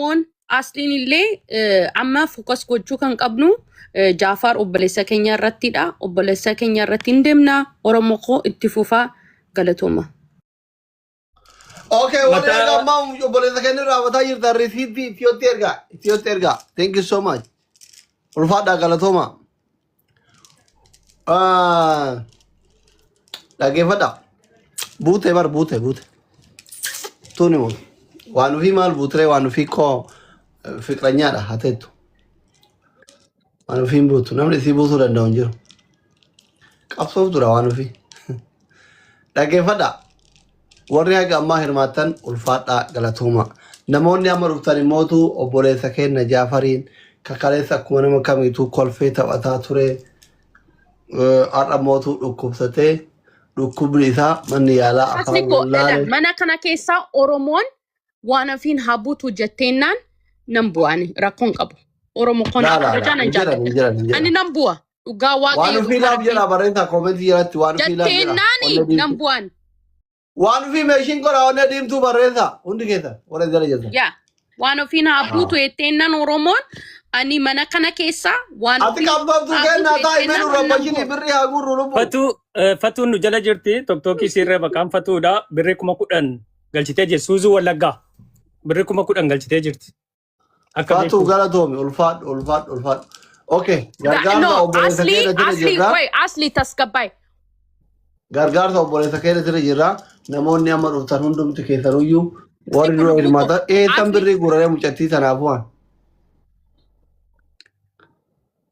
Oromoon asliin illee amma fokus gochuu kan qabnu Jaafar obboleessa keenya irrattidha. Obboleessa keenya irratti hin deemna. Oromoo koo itti fufaa galatooma. Okay, what is the mom? You believe the Canada? What are you the receipt? Ethiopia. Thank you so much. Ulfada Galatoma. Lagefada. Boote ever boote. Tunu. One of him al butre, one of Fico Ficranyada, Hatetu. One of him boot. Nobody see both and down you. Capsule to one of you. Lagefada. Warrior Gamma Hermatan, Ulfata Galatoma. Namoni Amarutani Motu, Oboresa Ken, Jafarin, Kakaresa Kunama coming to call fate of Atature, Aramotu, Ukupsate, Lukubrisa, Maniala, Manakana Kesa, Oromon, one of in Habutu Jatenan, Nambuan, Rakonkabu, Oromokon, and Nambua, Ugawa, one of Villa Barenta comedy at one Jatenani, Nambuan. One of him machine got on him to Barreza, Undicata. What is that? Yeah. One of in Habu to a tenan Oromon, and in Manakana Kesa, one I think I'm about to get Fatu Nujala Jirti, Toki Sireva Kamfatuda, Berekumakudan, Galchiteji, Suzu Laga, Berekumakudan Galchitejit. Fatu Galatomi, Ulfat. Okay. No, Asli Taskabai. Gargarza Boresa Jira, Namonia Marutarundum to Kesaruyu, Warrior Mother, Tambiri Gurem Chatis and Avuan.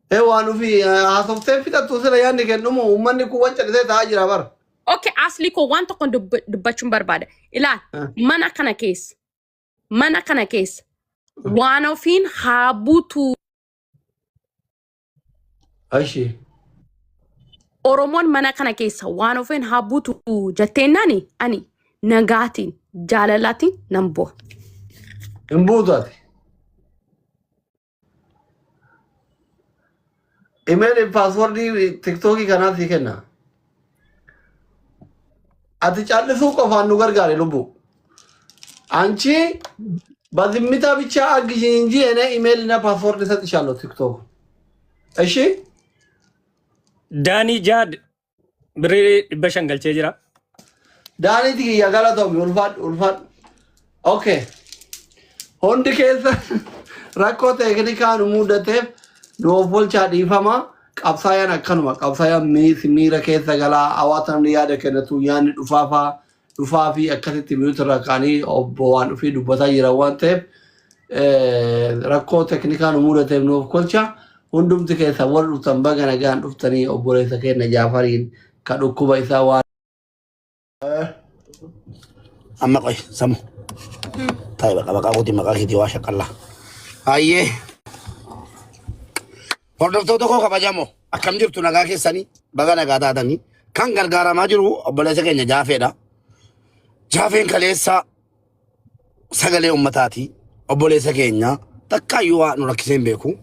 One of you as of Tefita to Sayanik and no more money who wants to say Tajiravar. Okay, Asli ko want to con the Bachum Barbada. Ila, Manakana case. One of in Habutu. Ashi. Oromon Manakana case, one of in Habutu Jatenani, Ani, Nagati, Jalalati, Nambo. Imbudat. Email password TikTok cannot see now. At the Charles of Anugar Garilubu. Anchi, but the Mitavicha Ginji and email in a password is at the Charlotte TikTok. Ashi? Dani Jad Bri Bashangal Chejra Dani Yagalato Ulfat. Okay. On the case, Rako Technica Mudate, no Volcha Difama, Kapsayan Akanuma, Kapsayan Mira Kesagala, Awatan Liada Kenatu Yan Ufafi, a Katiti Mutarakani, or Boan Fidu Batayra one tape, Rako Technica Mudate no culture. Undum to get a word of Tambagan again, Uftani, or Boris again, Jafarin, Kadukuba is our. I'm not some Tabakauti Makaki Washakala. Aye. Port of Toto Pajamo, I come to Nagaki Sani, Bagana Gadani, Kangargara Majuru, or Boris again, Jafeda. Jafin Kalesa Sagale Matati, or Boris again, Takayua Norakisembeku.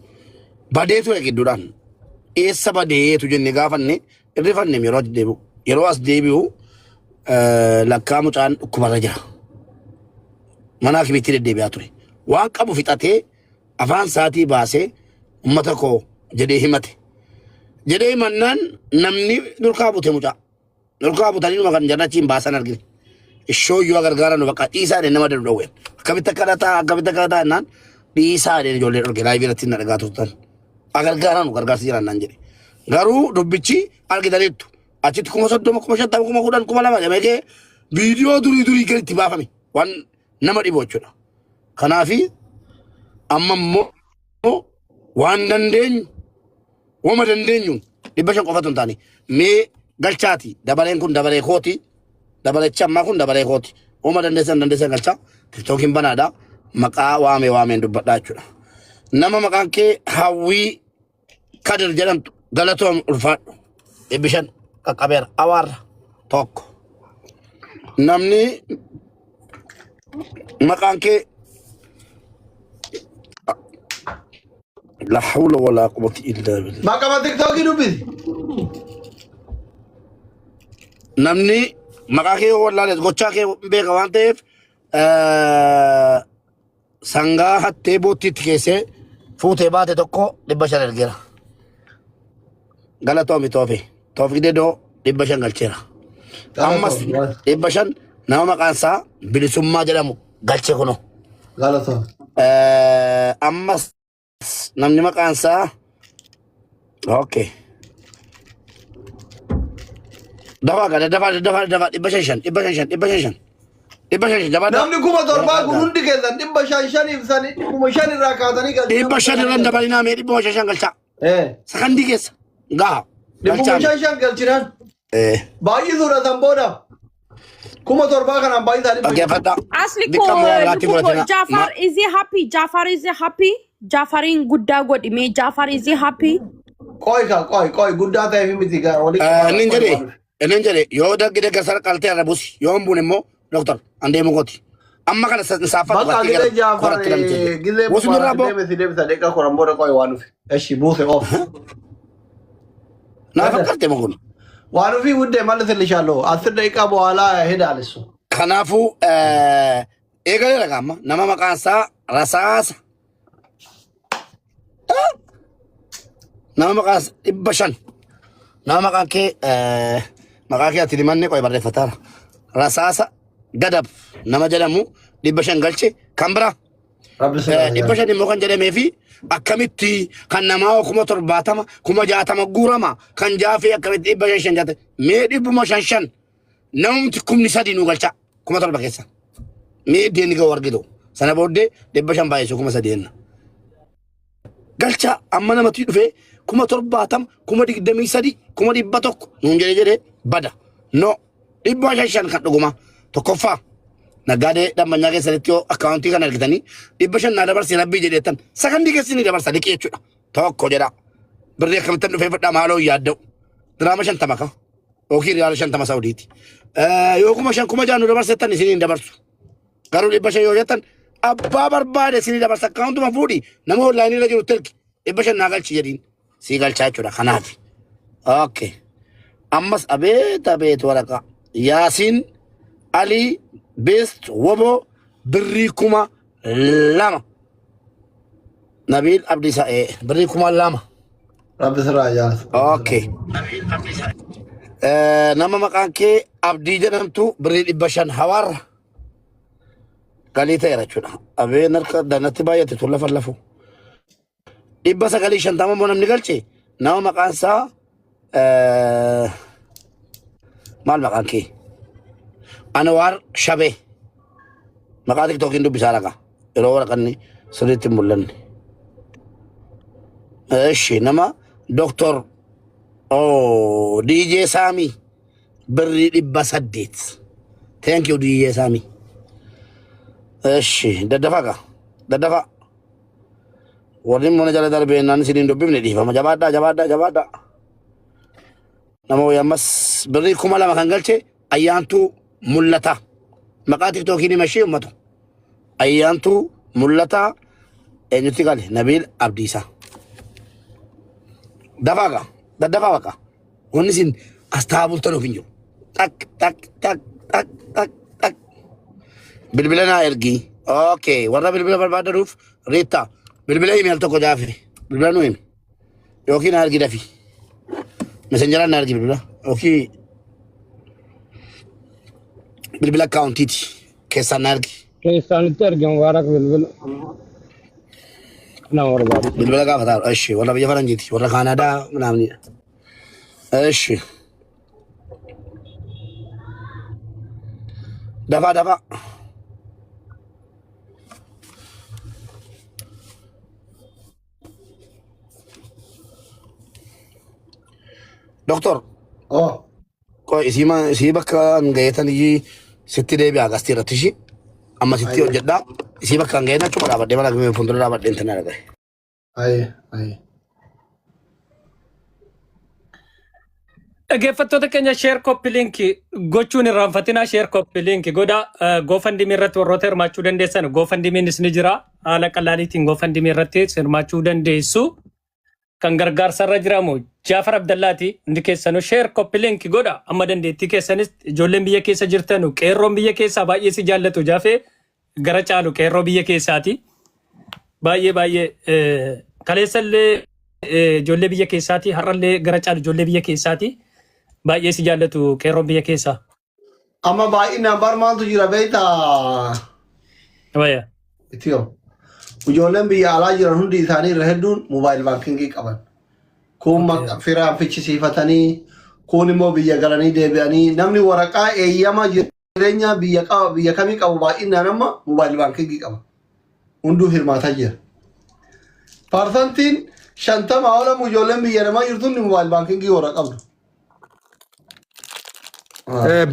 Bade to a duran. A Sabade to Jenegavane, a river name your debut. Yeroas debut, La Camutan Kumaraja. Manaki Mitri debiatri. One cup of itate, Avansati Base, Matako, Jede Himate. Jede Manan, Namni, Nurkabu Temuta. Nurkabu Tanima and Janachim Basanagi. Show you a gargaran of Katisa and never know it. Kavitakata, Nan, the side in your little Garaviatin and Gatutan. Agargaran Gargasia Nanjeri. Garu, Dubici, Algidaritu. Achit Kumosa Kumakudan Kumala, make video to get Tibafami. One number devotion. Kanafi, Amamo, one Dandin, woman Dandinu, the Bishop of Atantani. Me Galchati, Dabalenkun Dabare Hoti, Dabale Chamakun Dabare Hoti, woman and the Segalcha, talking Banada, Maka Wame to Batachura. Nama Makanke, how we cut the Jalan Galaton Ulfat, Ebishan, Kakaber, our talk. Namni Makanke La Hula wala Quwwata illa billah. Makamatik talking to me. Namni Makake wala let's go check Begawante sangaa hattee boottiitti keessee fuutee baate tokko 500 ergeera. Galatoomi Toofiq Dedoo 500 galcheera. Ammas 500 nama maqaan isaa Bilisummaa jedhamu galchee kuno. Galatoo. Ammas namni maqaan isaa okay. Dafa 500 Namni kuma torbaa kun hundi keessan 500 ibsanii 500 irraa kaatanii galchaa. 500 irraan dabalinaa mee 500 galchaa. Sakandii keessa gaha. 500 galchinaan. Baay'isuudha san booda. Kuma torbaa kanaan baay'isaanii. Dhaggeeffadhaa. Asliko Jafar is he happy? Jafar is he happy? Jafarin guddaa godhi mee Jafar is he happy? Qoy guddaa ta'eef miti gaa walii. Enen jedhe yoo daggide gasar qaltee arabus yoo humbuun immoo doktor andee mugoti. Amma kana saafaa Bakka gilee Jafar gilee bu'aa deemsa deeqa koran booda qoy waan dhufe. Eshi buuse of. Naa fakkaate mugun. Waan dhufi wuddee maal tilishaaloo 10 daqiiqaa boo'aalaa hedaalesu. Kanaafuu eegalee dhagaama nama maqaan isaa Rasaasa. Nama maqaan 500. Nama maqaan kee ati dimanne qoy barreeffataara. Rasaasa Gadab nama jedhamu 500 galche kan bira. 500 immoo kan jedhamee fi akkamitti kan namaa 70 60 guurama kan jaafee akkamitti 500 jaate mee 500 namumti 3 nu galcha 7 keessa. Mee deeni ga wargido sana booddee 500 baay'isuu 3 galcha amma namatti dhufe 70 23 100 nuun jedhe bada no 500 kan dhuguma tokkoffaa nagaade dambanyaa keessatti yoo akkaawuntii kan argitanii 500 na dabarsi rabbii jedheetan sakandii keessatti dabarsa liqii jechuudha tokko jedha birrii akkamittan dhufee fudhaa maaloo yaadda'u diraama 50 ka yookiin riyaala 50 Saudiiti yoo 5,000 jaanu dabarsetan isiniin dabarsu garuu 500 yoo jettan abbaa barbaade isinii dabarsa akkaawuntuma fuudhi nama onlaayinii irra jiru telki 500 naa galchi jedhiin sii galchaa jechuudha kanaaf okay ammas abeet waraqa Yaasiin Ali Best Wobo birrii 2,000 Nabil Abdisa birrii 2,000 Rabbi sirraa jaalasu. okay nama maqaan kee Abdii jedhamtu birrii 500 hawaarra galii ta'eera jechuudha abeen harka danatti baay'ate tun lafu 950 immoo namni galche nama maqaan isaa maal maqaan kee Anwar Shabee maqaa TikTokiin dubbisaa dhagaa yeroo waraqanni sirriitti hin mul'anne. Eshi nama Doktor DJ Sami birrii 800. Thank you DJ Sami. Eshi daddafa warri mana jala darbee naan siniin dubbifne dhiifama jabaadhaa. Nama wayammas birrii 2,000 kan galche ayyaantuu mul'ata maqaa TikTokiin himashee ummatu ayyaantuu mul'ata eenyutti gale Nabil Abdiisaa daddafaa baqa wanni isin astaa bultanuuf hin jiru tak bilbila naa ergii okay warra bilbila barbaadanuuf Riitta bilbila email tokko jaafe bilbila nu himi yookiin naa ergi dafi messengeraan naa ergi bilbila yookiin bilbila akkaawuntiiti keessaan naa ergi keessanitti argamu waarak bilbila kana barbaadu bilbila gaafataa eshi warra biyya faranjiiti warra kaanaadaa naamnidha eshi dafa doktor kok isii bakka gayetan iyi sitti deebi'a gastii irratti ishii amma sitti hojjedhaa isii bakka gayetan achuma dhaabadhee mana fuuldura dhaabadhee intan argare. Aye. Dhaggeeffattoota keenya sheer koppi linkii gochuun irraanfatinaa sheer koppi linkii goda goofandimii irratti warroota hirmaachuu dandeessan goofandimiinis ni jira haala qallaaliitiin goofandimii irratti hirmaachuu dandeessu kan gargaarsarra jiramu Jaafar Abdallaati hundi keessanuu sheer koppi linkii goda amma dandeettii keessanis ijoolleen biyya keessa jirtanu qeerroon biyya keessaa baay'ee si jaallatu jaafee gara caalu qeerroo biyya keessaati. baay'ee kaleessallee ijoollee biyya keessaati har'allee gara caalu ijoollee biyya keessaati baay'ee si jaallatu qeerroon biyya keessaa. Amma baay'inaan barmaantu jira beektaa. Wayya. Itiyoo. Ijoolleen biyya alaa jiran hundi isaanii irra hedduun moobaayil baankingii qaban. Kun firaan fichisiifatanii kun immoo biyya galanii deebi'anii namni waraqaa eeyyama jireenya biyya kamii qabu baay'inaan amma moobaayil baankingii qaba. Hunduu hirmaataa jira. Parsantiin 50 olamu ijoolleen biyya namaa jirtuun moobaayil baankingii warra qabdu.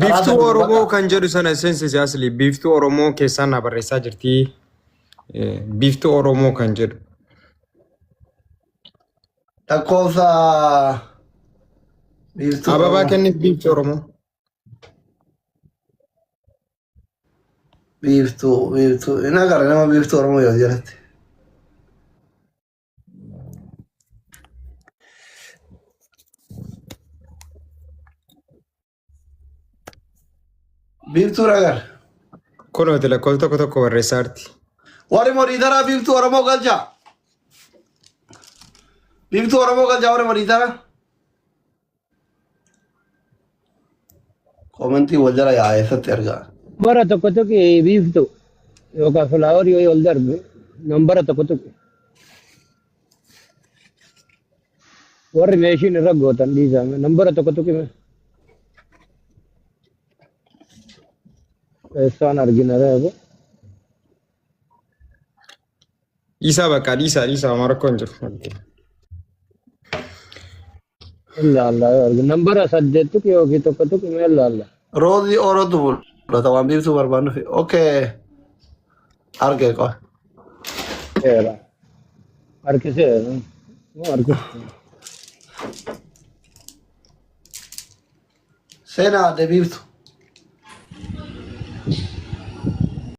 Biiftuu Oromoo kan jedhu sana seensi siyaasli biiftuu Oromoo keessaa na barreessaa jirti. Biiftuu Oromoo kan jedhu. Lakkoofsa biiftuu Ababaa kenniif biiftuu Oromoo. biiftuu ina gara nama biiftuu Oromoo yoo jalatti. Biiftuu ragar. Kun hoteela lakkoofsa tokko barreessaa jirti. Warri moriitaraa biiftuu Oromoo galchaa. Biiftuu Oromoo galchaa warri moriitaraa. Komentii wal jala yaa'ee eessatti ergaa. Bara tokko tokko biiftu yookaan filaaworii yoo ol darbe nambara tokko tokko. Warri meeshiin irra gootan dhiisame nambara tokko tokko. Eessaan argina reefu. Dhiisaa bakka dhiisaa Marokkoon jiru. Ilaalla argina nambara 8 yookiin tokko tokko mee ilaalla. Roozii Orootu bulata waan biiftuu barbaannu fi okee argee qofa. Era. Arkiseera. Arkiseera. Seenaa adde biiftuu.